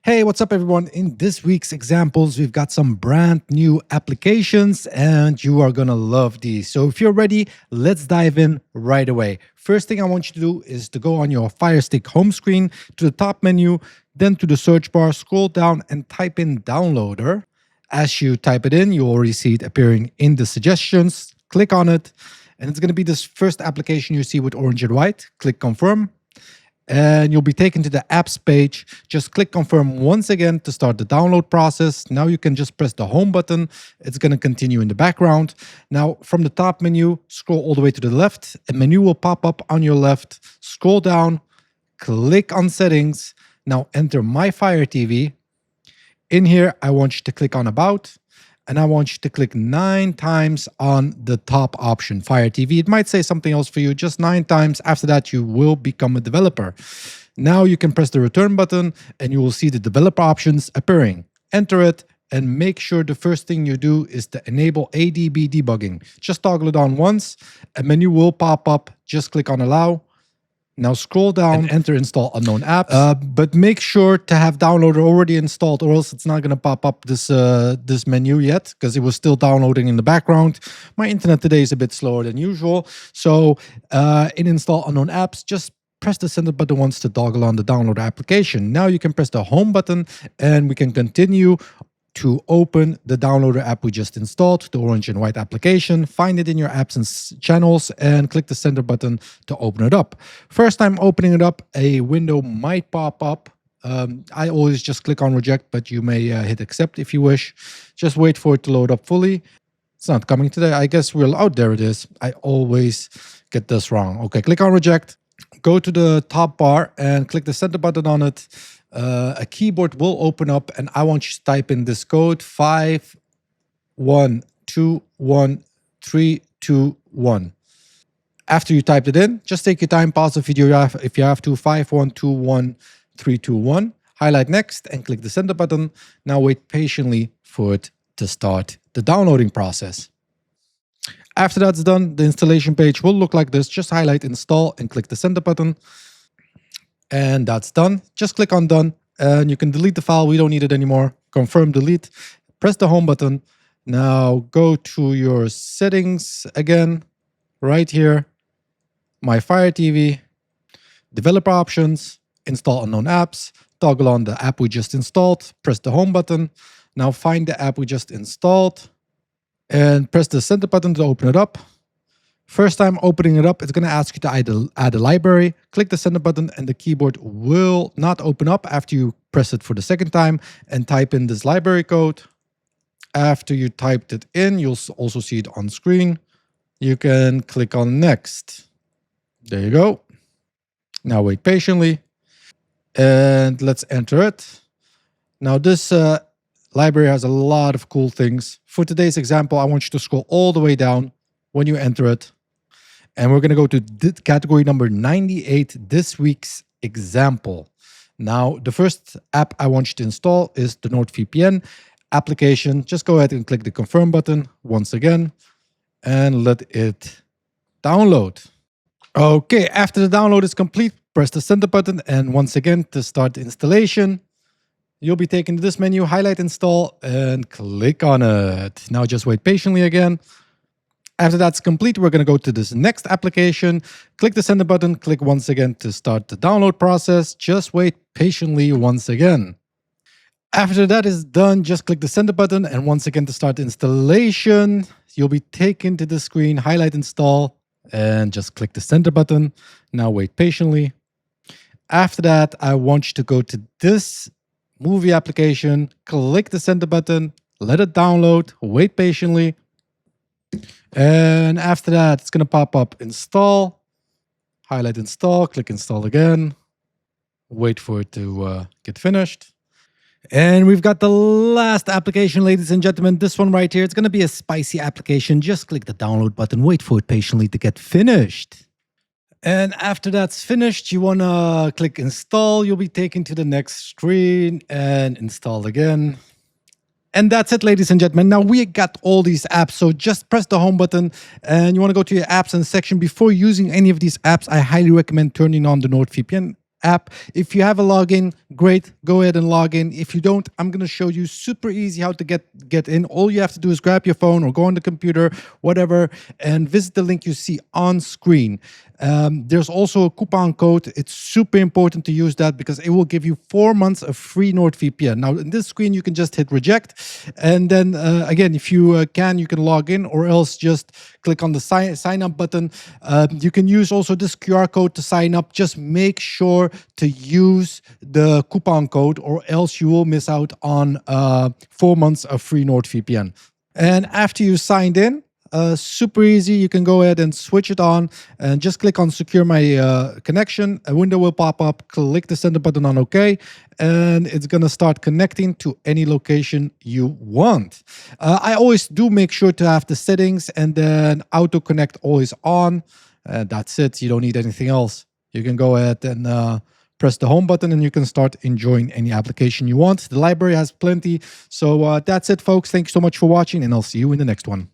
Hey, what's up everyone? In this week's examples, we've got some brand new applications and you are gonna love these. So if you're ready, let's dive in right away. First thing I want you to do is to go on your Fire Stick home screen to the top menu, then to the search bar, scroll down and type in downloader. As you type it in, you already see it appearing in the suggestions. Click on it and it's gonna be this first application you see with orange and white. Click confirm. And you'll be taken to the apps page. Just click confirm once again to start the download process. Now you can just press the home button. It's going to continue in the background. Now from the top menu, scroll all the way to the left. A menu will pop up on your left. Scroll down, click on settings. Now enter My Fire TV. In here, I want you to click on About. And I want you to click 9 times on the top option, Fire TV. It might say something else for you, just 9 times. After that, you will become a developer. Now you can press the return button and you will see the developer options appearing. Enter it and make sure the first thing you do is to enable ADB debugging. Just toggle it on once. A menu will pop up. Just click on Allow. Now scroll down and enter install unknown apps. But make sure to have downloader already installed or else it's not going to pop up this menu yet because it was still downloading in the background. My internet today is a bit slower than usual. So in install unknown apps, just press the center button once to toggle on the download application. Now you can press the home button and we can continue to open the downloader app we just installed, the orange and white application. Find it in your apps and channels and click the center button to open it up. First time opening it up, a window might pop up. I always just click on reject, but you may hit accept if you wish. Just wait for it to load up fully. It's not coming today. I guess we're out. There it is. I always get this wrong. Okay, click on reject. Go to the top bar and click the center button on it. A keyboard will open up and I want you to type in this code 51213221. After you typed it in, just take your time, pause the video if you have to. 51213221. Highlight next and click the center button. Now wait patiently for it to start the downloading process. After that's done, the installation page will look like this. Just highlight install and click the center button. And that's done. Just click on done and you can delete the file. We don't need it anymore. Confirm delete. Press the home button. Now go to your settings again, right here. My Fire TV, developer options, install unknown apps, toggle on the app we just installed, press the home button. Now find the app we just installed and press the center button to open it up. First time opening it up, it's going to ask you to add a library. Click the center button and the keyboard will not open up after you press it for the second time and type in this library code. After you typed it in, you'll also see it on screen. You can click on next. There you go. Now wait patiently and let's enter it. Now this library has a lot of cool things. For today's example, I want you to scroll all the way down when you enter it. And we're going to go to category number 98, this week's example. Now, the first app I want you to install is the NordVPN application. Just go ahead and click the confirm button once again and let it download. Okay, after the download is complete, press the center button and once again to start the installation. You'll be taken to this menu, highlight install and click on it. Now just wait patiently again. After that's complete, we're going to go to this next application. Click the center button, click once again to start the download process. Just wait patiently once again. After that is done, just click the center button and once again to start the installation. You'll be taken to the screen, highlight install and just click the center button. Now wait patiently. After that, I want you to go to this movie application, click the center button, let it download, wait patiently. And after that, it's going to pop up install, highlight install, click install again, wait for it to get finished. And we've got the last application, ladies and gentlemen, this one right here. It's going to be a spicy application. Just click the download button, wait for it patiently to get finished. And after that's finished, you want to click install. You'll be taken to the next screen and install again. And that's it, ladies and gentlemen. Now we got all these apps, so just press the home button and you want to go to your apps and section. Before using any of these apps, I highly recommend turning on the NordVPN app. If you have a login, great, go ahead and log in. If you don't, I'm going to show you super easy how to get in. All you have to do is grab your phone or go on the computer, whatever, and visit the link you see on screen. There's also a coupon code. It's super important to use that because it will give you 4 months of free NordVPN. Now, in this screen, you can just hit reject. And then, again, if you can log in, or else just click on the sign up button. You can use also this QR code to sign up. Just make sure to use the coupon code, or else you will miss out on 4 months of free NordVPN. And after you signed in, super easy, you can go ahead and switch it on and just click on secure my connection. A window will pop up, click the center button on OK, and it's going to start connecting to any location you want. I always do make sure to have the settings and then auto connect always on. That's it. You don't need anything else. You can go ahead and press the home button and you can start enjoying any application you want. The library has plenty. So that's it, folks. Thank you so much for watching, and I'll see you in the next one.